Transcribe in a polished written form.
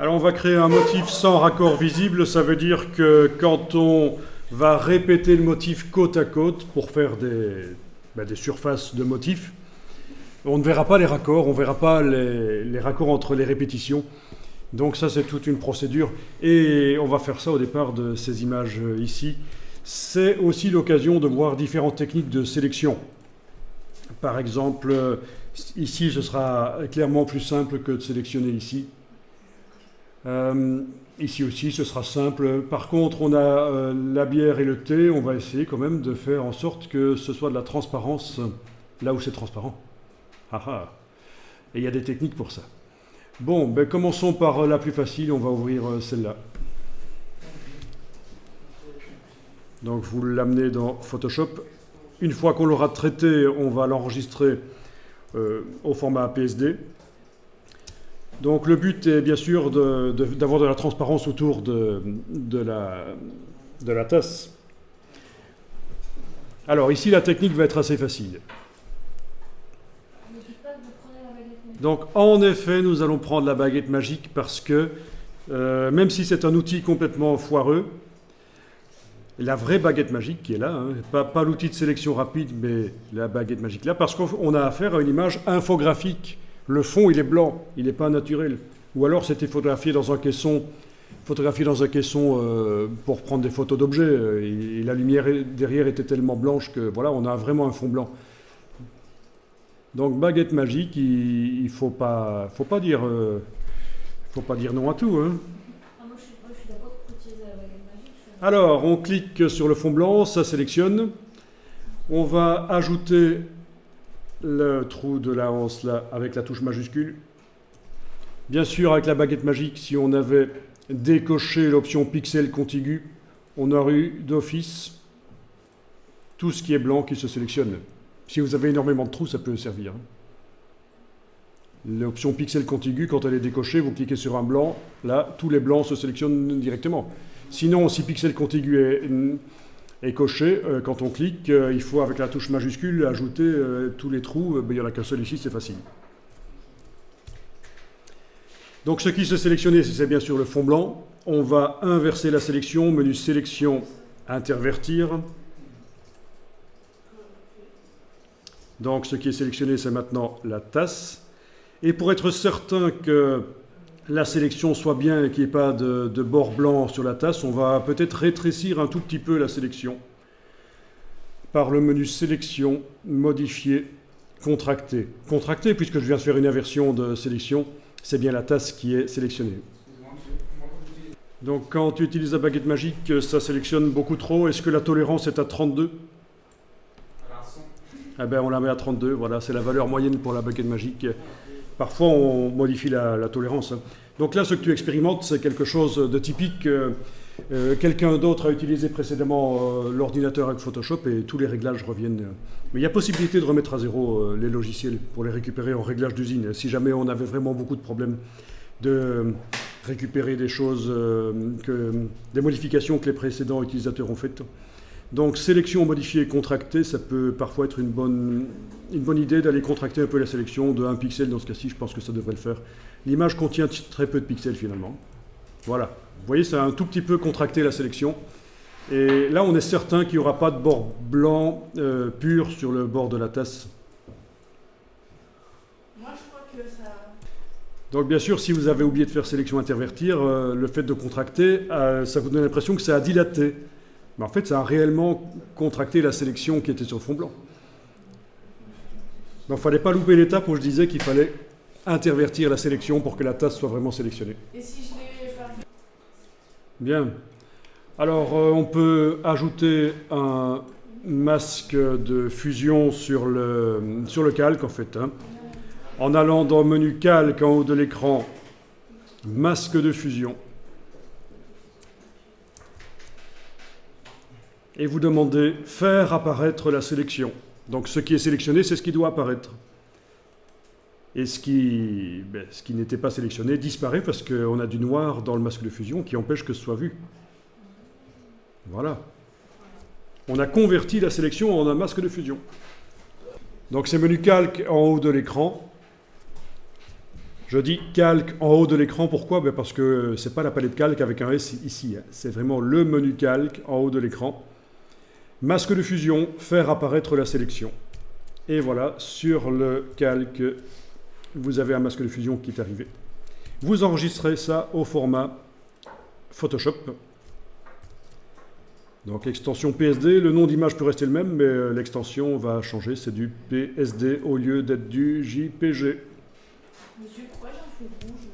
Alors on va créer un motif sans raccord visible, ça veut dire que quand on va répéter le motif côte à côte pour faire des surfaces de motifs, on ne verra pas les raccords, on ne verra pas les raccords entre les répétitions. Donc ça c'est toute une procédure et on va faire ça au départ de ces images ici. C'est aussi l'occasion de voir différentes techniques de sélection. Par exemple, ici ce sera clairement plus simple que de sélectionner ici. Ici aussi ce sera simple. Par contre on a la bière et le thé, on va essayer quand même de faire en sorte que ce soit de la transparence là où c'est transparent. Ah ah. Et il y a des techniques pour ça. Bon, ben commençons par la plus facile, on va ouvrir celle-là. Donc vous l'amenez dans Photoshop. Une fois qu'on l'aura traité, on va l'enregistrer au format PSD. Donc le but est bien sûr d'avoir de la transparence autour de la tasse. Alors ici la technique va être assez facile. Donc en effet nous allons prendre la baguette magique parce que même si c'est un outil complètement foireux, la vraie baguette magique qui est là, hein, pas l'outil de sélection rapide mais la baguette magique là, parce qu'on a affaire à une image infographique. Le fond, il est blanc, il n'est pas naturel. Ou alors, c'était photographié dans un caisson pour prendre des photos d'objets. Et la lumière derrière était tellement blanche que, voilà, on a vraiment un fond blanc. Donc, baguette magique, il ne faut pas dire non à tout. Hein. Moi, je suis d'accord pour utiliser la baguette magique. Alors, on clique sur le fond blanc, ça sélectionne. On va ajouter le trou de la hanse là avec la touche majuscule. Bien sûr, avec la baguette magique, si on avait décoché l'option pixel contigu, on aurait eu d'office tout ce qui est blanc qui se sélectionne. Si vous avez énormément de trous, ça peut servir. L'option pixel contigu, quand elle est décochée, vous cliquez sur un blanc, là, tous les blancs se sélectionnent directement. Sinon, si pixel contigu est coché, quand on clique, il faut avec la touche majuscule ajouter tous les trous, il n'y en a qu'un seul ici, c'est facile. Donc ce qui se sélectionne, c'est bien sûr le fond blanc. On va inverser la sélection, menu sélection, intervertir. Donc ce qui est sélectionné, c'est maintenant la tasse. Et pour être certain que la sélection soit bien et qu'il n'y ait pas de bord blanc sur la tasse, on va peut-être rétrécir un tout petit peu la sélection par le menu sélection, modifier, contracter. Contracter, puisque je viens de faire une inversion de sélection, c'est bien la tasse qui est sélectionnée. Donc quand tu utilises la baguette magique, ça sélectionne beaucoup trop. Est-ce que la tolérance est à 32 ? Eh bien, on la met à 32, voilà, c'est la valeur moyenne pour la baguette magique. Parfois, on modifie la tolérance. Donc là, ce que tu expérimentes, c'est quelque chose de typique. Quelqu'un d'autre a utilisé précédemment l'ordinateur avec Photoshop et tous les réglages reviennent. Mais il y a possibilité de remettre à zéro les logiciels pour les récupérer en réglage d'usine. Si jamais on avait vraiment beaucoup de problèmes de récupérer des choses, des modifications que les précédents utilisateurs ont faites. Donc sélection modifiée et contractée, ça peut parfois être une bonne idée d'aller contracter un peu la sélection de 1 pixel dans ce cas-ci, je pense que ça devrait le faire. L'image contient très peu de pixels finalement. Voilà, vous voyez, ça a un tout petit peu contracté la sélection. Et là, on est certain qu'il n'y aura pas de bord blanc pur sur le bord de la tasse. Moi, je crois que ça... Donc bien sûr, si vous avez oublié de faire sélection intervertir, le fait de contracter, ça vous donne l'impression que ça a dilaté. Mais en fait, ça a réellement contracté la sélection qui était sur le fond blanc. Donc il ne fallait pas louper l'étape où je disais qu'il fallait intervertir la sélection pour que la tasse soit vraiment sélectionnée. Et si je l'ai pas fait ? Bien. Alors, on peut ajouter un masque de fusion sur le calque, en fait. Hein. En allant dans le menu calque en haut de l'écran, masque de fusion. Et vous demandez « Faire apparaître la sélection ». Donc ce qui est sélectionné, c'est ce qui doit apparaître. Et ce qui n'était pas sélectionné disparaît parce qu'on a du noir dans le masque de fusion qui empêche que ce soit vu. Voilà. On a converti la sélection en un masque de fusion. Donc c'est menu calque en haut de l'écran. Je dis calque en haut de l'écran, pourquoi? Parce que ce n'est pas la palette calque avec un S ici, hein. C'est vraiment le menu calque en haut de l'écran. Masque de fusion, faire apparaître la sélection. Et voilà, sur le calque, vous avez un masque de fusion qui est arrivé. Vous enregistrez ça au format Photoshop. Donc extension PSD, le nom d'image peut rester le même, mais l'extension va changer, c'est du PSD au lieu d'être du JPG. Monsieur, pourquoi j'ai un feu rouge?